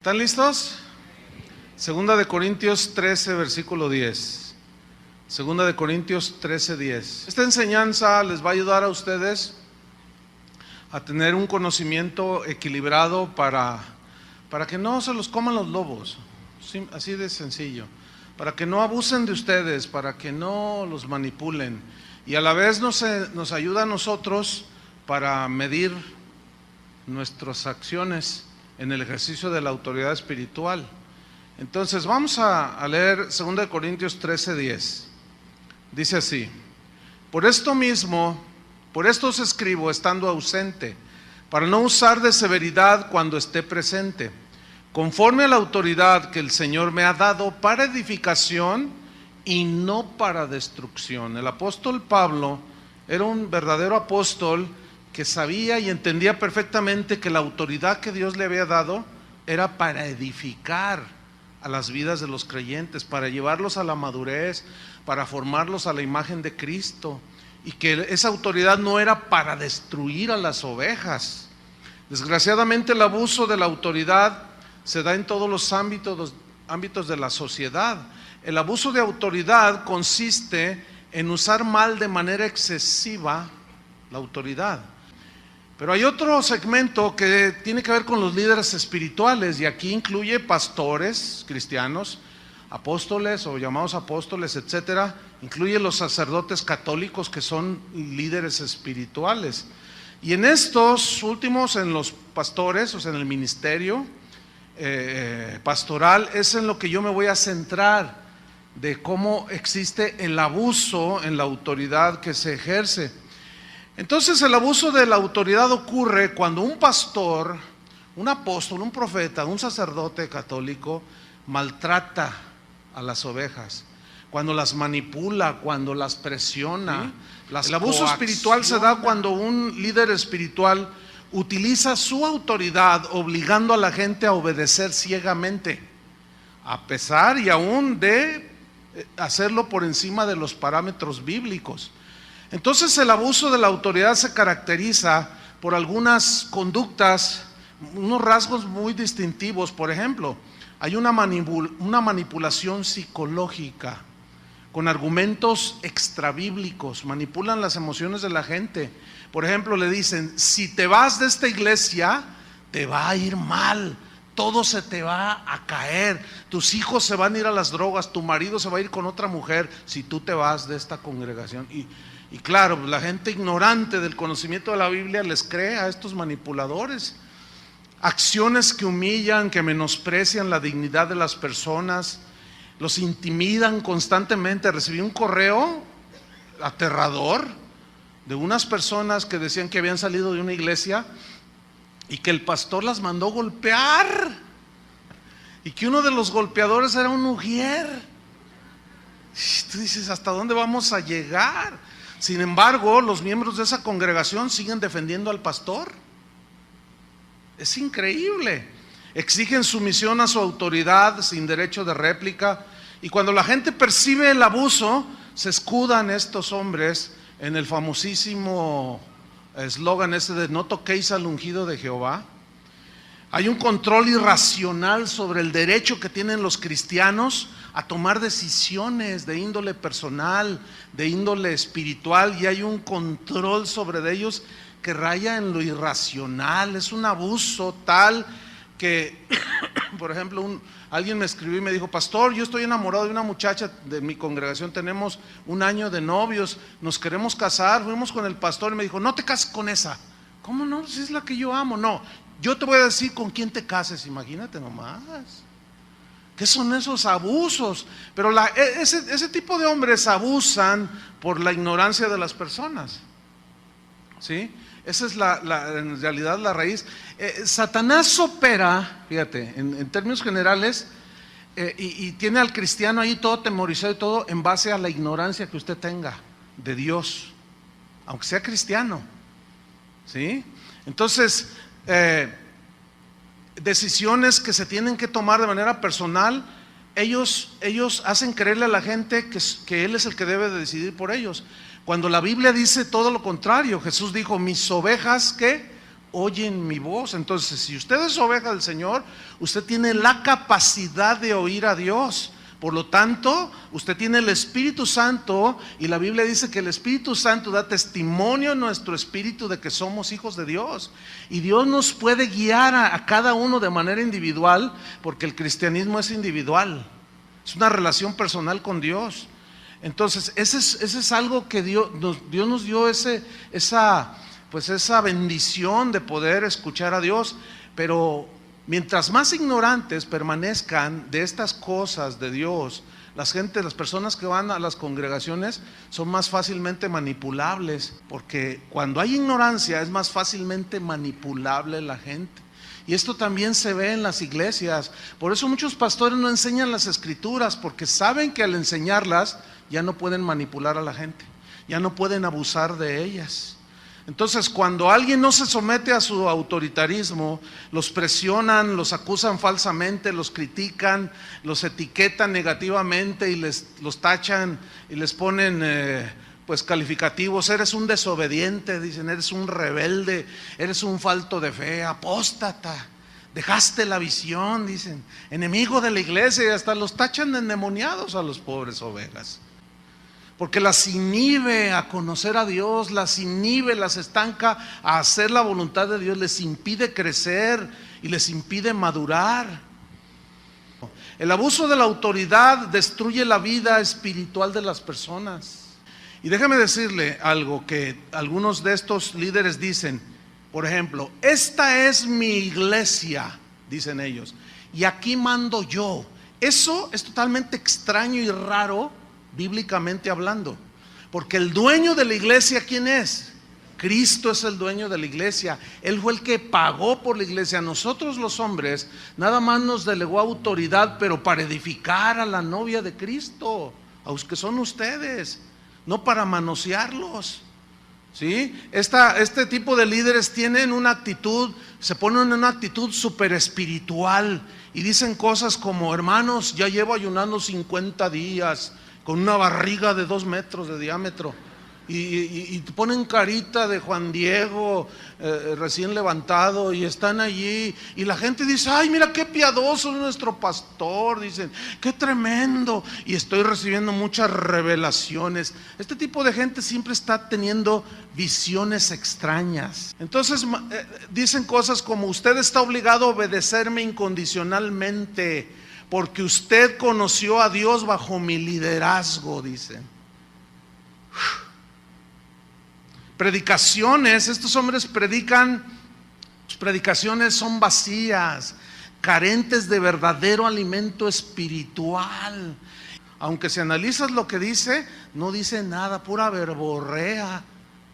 ¿Están listos? Segunda de Corintios 13, versículo 10. Segunda de Corintios 13, 10. Esta enseñanza les va a ayudar a ustedes a tener un conocimiento equilibrado para que no se los coman los lobos. Así de sencillo. Para que no abusen de ustedes, para que no los manipulen. Y a la vez nos ayuda a nosotros para medir nuestras acciones en el ejercicio de la autoridad espiritual. Entonces vamos a leer 2 Corintios 13, 10. Dice así: por esto os escribo estando ausente, para no usar de severidad cuando esté presente, conforme a la autoridad que el Señor me ha dado para edificación y no para destrucción. El apóstol Pablo era un verdadero apóstol que sabía y entendía perfectamente que la autoridad que Dios le había dado era para edificar a las vidas de los creyentes, para llevarlos a la madurez, para formarlos a la imagen de Cristo, y que esa autoridad no era para destruir a las ovejas. Desgraciadamente el abuso de la autoridad se da en todos los ámbitos de la sociedad. El abuso de autoridad consiste en usar mal de manera excesiva la autoridad. Pero hay otro segmento que tiene que ver con los líderes espirituales, y aquí incluye pastores cristianos, apóstoles o llamados apóstoles, etcétera. Incluye los sacerdotes católicos, que son líderes espirituales. Y en estos últimos, en los pastores, o sea, en el ministerio pastoral, es en lo que yo me voy a centrar, de cómo existe el abuso en la autoridad que se ejerce. Entonces el abuso de la autoridad ocurre cuando un pastor, un apóstol, un profeta, un sacerdote católico maltrata a las ovejas, cuando las manipula, cuando las presiona. El abuso espiritual se da cuando un líder espiritual utiliza su autoridad obligando a la gente a obedecer ciegamente, a pesar y aún de hacerlo por encima de los parámetros bíblicos. Entonces el abuso de la autoridad se caracteriza por algunas conductas, unos rasgos muy distintivos. Por ejemplo, hay una manipulación psicológica con argumentos extrabíblicos. Manipulan las emociones de la gente. Por ejemplo, le dicen: si te vas de esta iglesia te va a ir mal, todo se te va a caer, tus hijos se van a ir a las drogas, tu marido se va a ir con otra mujer si tú te vas de esta congregación. Y claro, la gente ignorante del conocimiento de la Biblia les cree a estos manipuladores. Acciones que humillan, que menosprecian la dignidad de las personas, los intimidan constantemente. Recibí un correo aterrador de unas personas que decían que habían salido de una iglesia y que el pastor las mandó golpear, y que uno de los golpeadores era un ujier. Tú dices: ¿hasta dónde vamos a llegar? Sin embargo, los miembros de esa congregación siguen defendiendo al pastor. Es increíble. Exigen sumisión a su autoridad sin derecho de réplica, y cuando la gente percibe el abuso, se escudan estos hombres en el famosísimo eslogan ese de: no toquéis al ungido de Jehová. Hay un control irracional sobre el derecho que tienen los cristianos a tomar decisiones de índole personal, de índole espiritual, y hay un control sobre ellos que raya en lo irracional. Es un abuso tal que, por ejemplo, alguien me escribió y me dijo: pastor, yo estoy enamorado de una muchacha de mi congregación, tenemos 1 año de novios, nos queremos casar. Fuimos con el pastor y me dijo: no te cases con esa. ¿Cómo no? Si es la que yo amo. No, yo te voy a decir con quién te cases. Imagínate nomás. ¿Qué son esos abusos? Pero ese tipo de hombres abusan por la ignorancia de las personas, ¿sí? Esa es en realidad la raíz. Satanás opera, fíjate, en términos generales, y tiene al cristiano ahí todo temorizado y todo en base a la ignorancia que usted tenga de Dios, aunque sea cristiano, ¿sí? Entonces, decisiones que se tienen que tomar de manera personal, ellos hacen creerle a la gente que Él es el que debe de decidir por ellos, cuando la Biblia dice todo lo contrario. Jesús dijo: mis ovejas, ¿qué? oyen mi voz. Entonces, si usted es oveja del Señor, usted tiene la capacidad de oír a Dios. Por lo tanto, usted tiene el Espíritu Santo, y la Biblia dice que el Espíritu Santo da testimonio en nuestro espíritu de que somos hijos de Dios. Y Dios nos puede guiar a cada uno de manera individual, porque el cristianismo es individual, es una relación personal con Dios. Entonces, ese es algo que Dios nos dio, esa bendición de poder escuchar a Dios. Pero mientras más ignorantes permanezcan de estas cosas de Dios, las personas que van a las congregaciones son más fácilmente manipulables, porque cuando hay ignorancia es más fácilmente manipulable la gente. Y esto también se ve en las iglesias. Por eso muchos pastores no enseñan las escrituras, porque saben que al enseñarlas ya no pueden manipular a la gente, ya no pueden abusar de ellas. Entonces, cuando alguien no se somete a su autoritarismo, los presionan, los acusan falsamente, los critican, los etiquetan negativamente y los tachan y les ponen calificativos. Eres un desobediente, dicen, eres un rebelde, eres un falto de fe, apóstata, dejaste la visión, dicen, enemigo de la iglesia, y hasta los tachan de endemoniados a los pobres ovejas. Porque las inhibe a conocer a Dios, las inhibe, las estanca a hacer la voluntad de Dios, les impide crecer y les impide madurar. El abuso de la autoridad destruye la vida espiritual de las personas. Y déjeme decirle algo que algunos de estos líderes dicen. Por ejemplo, esta es mi iglesia, dicen ellos, y aquí mando yo. Eso es totalmente extraño y raro, bíblicamente hablando, porque el dueño de la iglesia, ¿quién es? Cristo es el dueño de la iglesia. Él fue el que pagó por la iglesia. Nosotros los hombres nada más nos delegó autoridad, pero para edificar a la novia de Cristo, a los que son ustedes, no para manosearlos. ¿Sí? Este tipo de líderes tienen una actitud, se ponen en una actitud súper espiritual y dicen cosas como: hermanos, ya llevo ayunando 50 días con una barriga de 2 metros de diámetro, y ponen carita de Juan Diego recién levantado, y están allí, y la gente dice: ay, mira qué piadoso es nuestro pastor, dicen, qué tremendo, y estoy recibiendo muchas revelaciones. Este tipo de gente siempre está teniendo visiones extrañas. Entonces dicen cosas como: usted está obligado a obedecerme incondicionalmente, porque usted conoció a Dios bajo mi liderazgo, dicen. Predicaciones, estos hombres predican, sus predicaciones son vacías, carentes de verdadero alimento espiritual. Aunque si analizas lo que dice, no dice nada, pura verborrea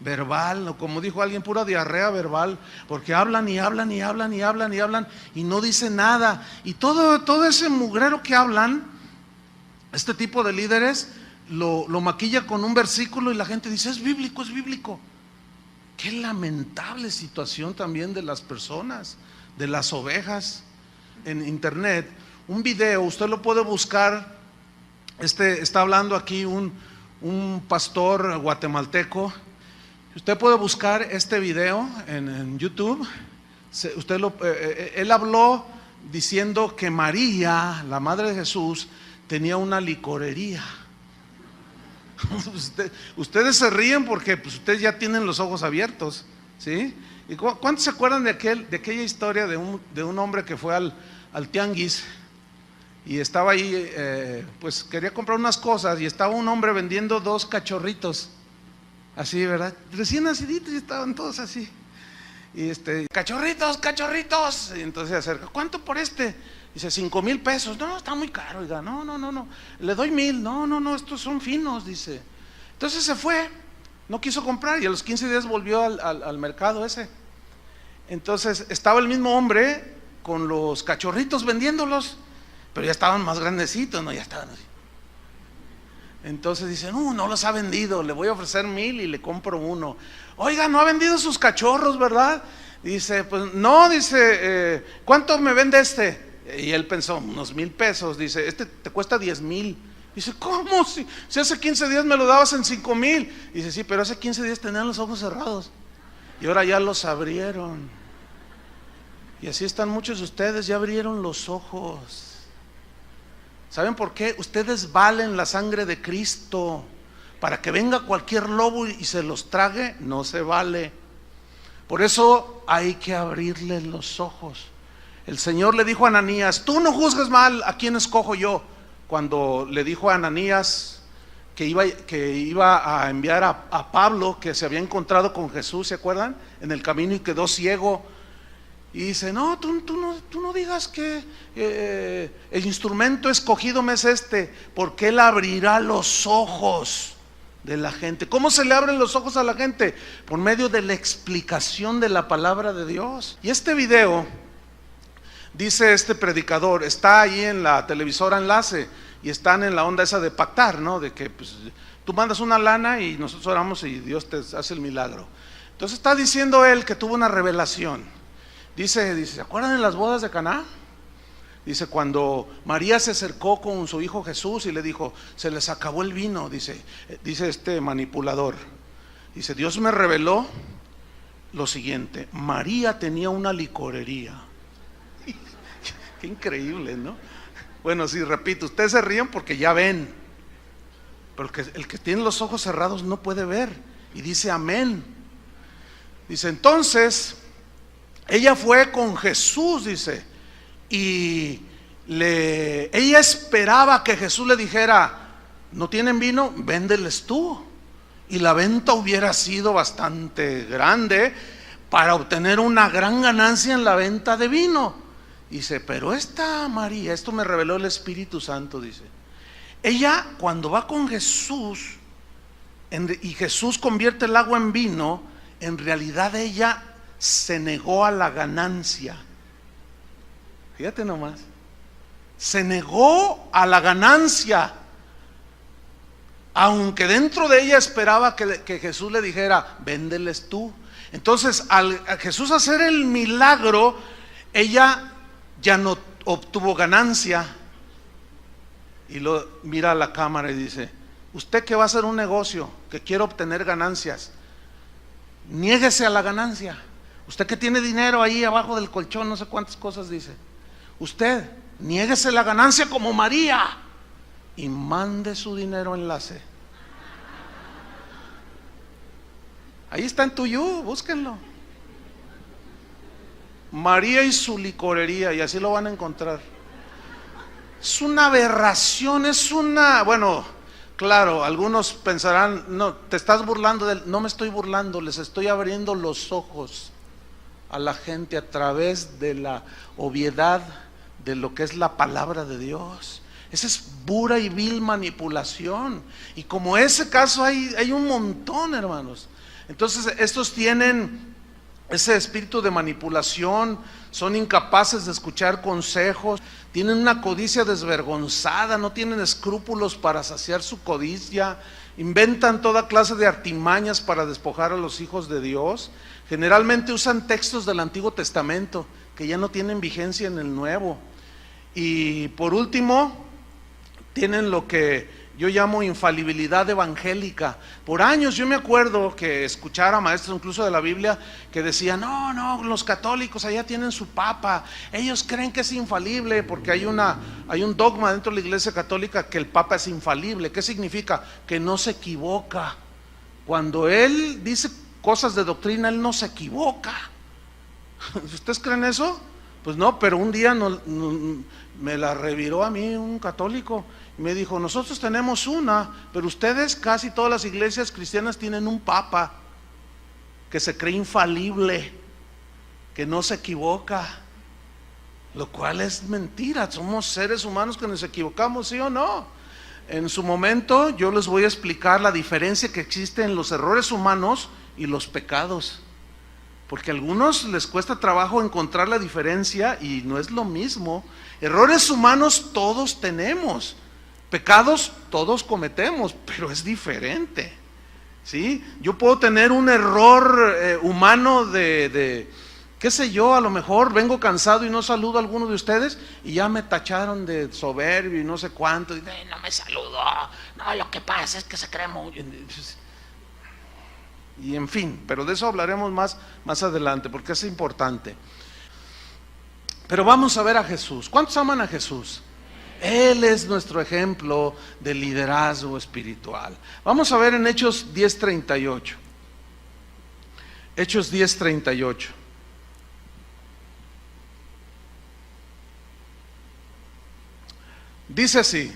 verbal, o como dijo alguien, pura diarrea verbal, porque hablan y hablan y hablan y hablan y hablan y no dicen nada. Y todo ese mugrero que hablan, este tipo de líderes lo maquilla con un versículo y la gente dice: es bíblico, es bíblico. Qué lamentable situación también de las personas, de las ovejas. En internet, un video, usted lo puede buscar. Está hablando aquí un pastor guatemalteco. Usted puede buscar este video en YouTube. Él habló diciendo que María, la madre de Jesús, tenía una licorería. Ustedes se ríen porque pues, ustedes ya tienen los ojos abiertos, ¿sí? ¿Y cuántos se acuerdan de aquella historia de un hombre que fue al tianguis y estaba ahí, pues quería comprar unas cosas, y estaba un hombre vendiendo 2 cachorritos, así, ¿verdad? Recién naciditos, y estaban todos así. Y cachorritos, cachorritos. Y entonces se acerca: ¿cuánto por este? Dice: 5,000 pesos. No, está muy caro, oiga. No, le doy 1,000. No, estos son finos, dice. Entonces se fue, no quiso comprar, y a los 15 días volvió al mercado ese. Entonces estaba el mismo hombre con los cachorritos vendiéndolos, pero ya estaban más grandecitos, ¿no? Ya estaban así. Entonces dice: no los ha vendido, le voy a ofrecer 1,000 y le compro uno. Oiga, no ha vendido sus cachorros, ¿verdad? Dice: pues no, dice, ¿cuánto me vende este? Y él pensó: unos 1,000 pesos. Dice: este te cuesta 10,000. Dice: ¿cómo? Si hace 15 días me lo dabas en 5,000. Dice: sí, pero hace 15 días tenían los ojos cerrados y ahora ya los abrieron. Y así están muchos de ustedes, ya abrieron los ojos. ¿Saben por qué? Ustedes valen la sangre de Cristo. Para que venga cualquier lobo y se los trague, no se vale. Por eso hay que abrirle los ojos. El Señor le dijo a Ananías: tú no juzgues mal, ¿a quién escojo yo? Cuando le dijo a Ananías que iba a enviar a Pablo, que se había encontrado con Jesús, ¿se acuerdan? En el camino y quedó ciego. Y dice: no, tú no digas que el instrumento escogido me es este, porque Él abrirá los ojos de la gente. ¿Cómo se le abren los ojos a la gente? Por medio de la explicación de la palabra de Dios. Y este video, dice este predicador, está ahí en la televisora Enlace, y están en la onda esa de pactar, ¿no? De que pues, tú mandas una lana y nosotros oramos y Dios te hace el milagro. Entonces está diciendo él que tuvo una revelación. Dice, ¿se acuerdan de las bodas de Caná? Dice, cuando María se acercó con su hijo Jesús y le dijo: se les acabó el vino, dice este manipulador. Dice: Dios me reveló lo siguiente: María tenía una licorería. Qué increíble, ¿no? Bueno, sí, repito, ustedes se ríen porque ya ven, pero el que tiene los ojos cerrados no puede ver. Y dice amén. Dice, entonces ella fue con Jesús, dice, y ella esperaba que Jesús le dijera: ¿no tienen vino? Véndeles tú. Y la venta hubiera sido bastante grande para obtener una gran ganancia en la venta de vino. Dice, pero esta María, esto me reveló el Espíritu Santo, dice, ella cuando va con Jesús y Jesús convierte el agua en vino, en realidad ella se negó a la ganancia. Fíjate nomás, se negó a la ganancia, aunque dentro de ella esperaba que Jesús le dijera: véndeles tú. Entonces a Jesús hacer el milagro, ella ya no obtuvo ganancia. Y lo mira a la cámara y dice: usted que va a hacer un negocio, que quiere obtener ganancias, niéguese a la ganancia. Usted que tiene dinero ahí abajo del colchón, no sé cuántas cosas dice, usted niéguese la ganancia como María y mande su dinero Enlace. Ahí está en Tuyú, búsquenlo. María y su licorería, y así lo van a encontrar. Es una aberración, bueno, claro, algunos pensarán: no, te estás burlando de él. No me estoy burlando, les estoy abriendo los ojos a la gente a través de la obviedad de lo que es la palabra de Dios. Esa es pura y vil manipulación, y como ese caso hay un montón, hermanos. Entonces estos tienen ese espíritu de manipulación, son incapaces de escuchar consejos, tienen una codicia desvergonzada, no tienen escrúpulos para saciar su codicia, inventan toda clase de artimañas para despojar a los hijos de Dios. Generalmente usan textos del Antiguo Testamento que ya no tienen vigencia en el Nuevo. Y por último, tienen lo que yo llamo infalibilidad evangélica. Por años yo me acuerdo que escuchara maestros incluso de la Biblia que decían: no, los católicos allá tienen su papa, ellos creen que es infalible, porque hay un dogma dentro de la Iglesia Católica que el papa es infalible. ¿Qué significa? Que no se equivoca. Cuando él dice cosas de doctrina, él no se equivoca. ¿Ustedes creen eso? Pues no, pero un día me la reviró a mí un católico y me dijo: nosotros tenemos una, pero ustedes, casi todas las iglesias cristianas tienen un papa que se cree infalible, que no se equivoca, lo cual es mentira. Somos seres humanos que nos equivocamos, ¿sí o no? En su momento yo les voy a explicar la diferencia que existe en los errores humanos y los pecados, porque a algunos les cuesta trabajo encontrar la diferencia y no es lo mismo. Errores humanos todos tenemos, pecados todos cometemos, pero es diferente, ¿sí? Yo puedo tener un error humano de qué sé yo, a lo mejor vengo cansado y no saludo a alguno de ustedes y ya me tacharon de soberbio y no sé cuánto, y no me saludó, no, lo que pasa es que se cree muy... Y en fin, pero de eso hablaremos más adelante, porque es importante. Pero vamos a ver a Jesús. ¿Cuántos aman a Jesús? Él es nuestro ejemplo de liderazgo espiritual. Vamos a ver en Hechos 10:38. Hechos 10:38. Dice así: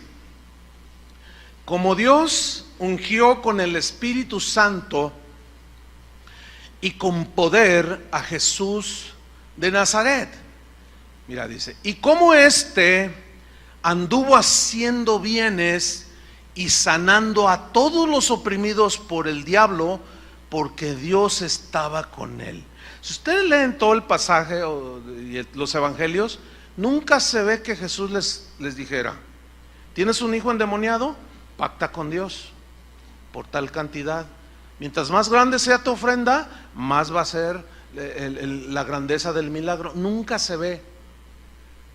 como Dios ungió con el Espíritu Santo y con poder a Jesús de Nazaret. Mira, dice, y como anduvo haciendo bienes y sanando a todos los oprimidos por el diablo, porque Dios estaba con él. Si ustedes leen todo el pasaje y los evangelios, nunca se ve que Jesús les dijera: ¿tienes un hijo endemoniado? Pacta con Dios por tal cantidad. Mientras más grande sea tu ofrenda, más va a ser la grandeza del milagro. Nunca se ve.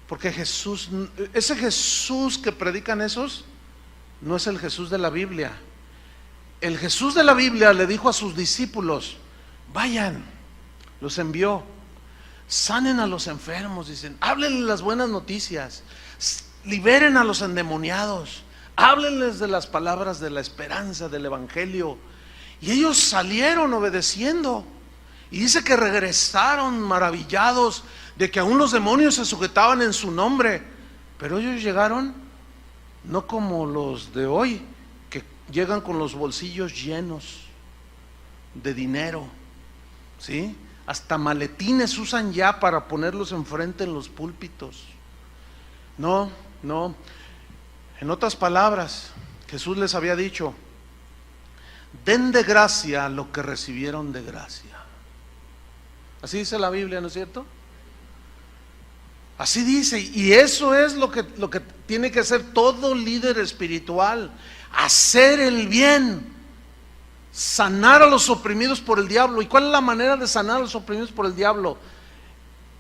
Porque ese Jesús que predican esos, no es el Jesús de la Biblia. El Jesús de la Biblia le dijo a sus discípulos: vayan, los envió, sanen a los enfermos, dicen, háblenles las buenas noticias, liberen a los endemoniados, háblenles de las palabras de la esperanza, del evangelio. Y ellos salieron obedeciendo. Y dice que regresaron maravillados de que aún los demonios se sujetaban en su nombre. Pero ellos llegaron no como los de hoy, que llegan con los bolsillos llenos de dinero, ¿sí? Hasta maletines usan ya para ponerlos enfrente en los púlpitos. No. En otras palabras, Jesús les había dicho: den de gracia lo que recibieron de gracia. Así dice la Biblia, ¿no es cierto? Así dice, y eso es lo que tiene que hacer todo líder espiritual: hacer el bien, sanar a los oprimidos por el diablo. ¿Y cuál es la manera de sanar a los oprimidos por el diablo?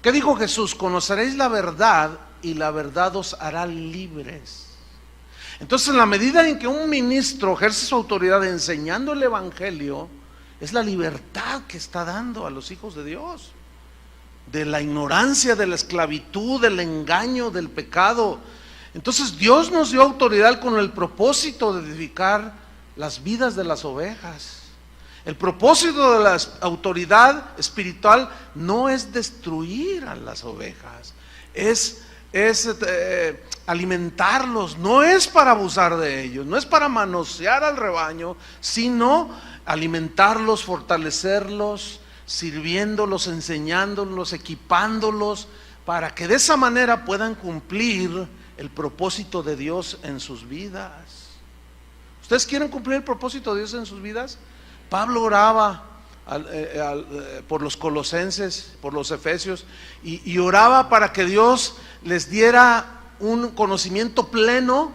¿Qué dijo Jesús? Conoceréis la verdad y la verdad os hará libres. Entonces, en la medida en que un ministro ejerce su autoridad enseñando el evangelio, es la libertad que está dando a los hijos de Dios de la ignorancia, de la esclavitud, del engaño, del pecado. Entonces Dios nos dio autoridad con el propósito de edificar las vidas de las ovejas. El propósito de la autoridad espiritual no es destruir a las ovejas, es alimentarlos. No es para abusar de ellos, no es para manosear al rebaño, sino alimentarlos, fortalecerlos, sirviéndolos, enseñándolos, equipándolos, para que de esa manera puedan cumplir el propósito de Dios en sus vidas. ¿Ustedes quieren cumplir el propósito de Dios en sus vidas? Pablo oraba por los colosenses, por los efesios, y oraba para que Dios les diera un conocimiento pleno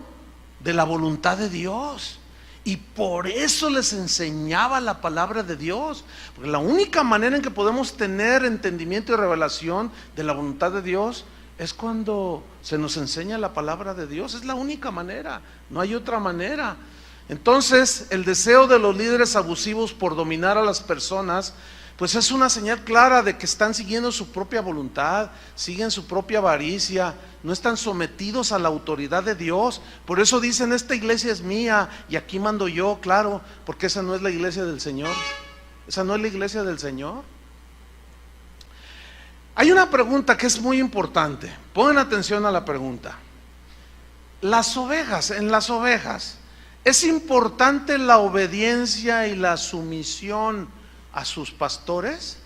de la voluntad de Dios. Y por eso les enseñaba la palabra de Dios, porque la única manera en que podemos tener entendimiento y revelación de la voluntad de Dios es cuando se nos enseña la palabra de Dios. Es la única manera, no hay otra manera. Entonces, el deseo de los líderes abusivos por dominar a las personas, pues es una señal clara de que están siguiendo su propia voluntad, siguen su propia avaricia, no están sometidos a la autoridad de Dios. Por eso dicen: esta iglesia es mía y aquí mando yo. Claro, porque esa no es la iglesia del Señor. Esa no es la iglesia del Señor. Hay una pregunta que es muy importante. Pongan atención a la pregunta. En las ovejas, ¿es importante la obediencia y la sumisión a sus pastores?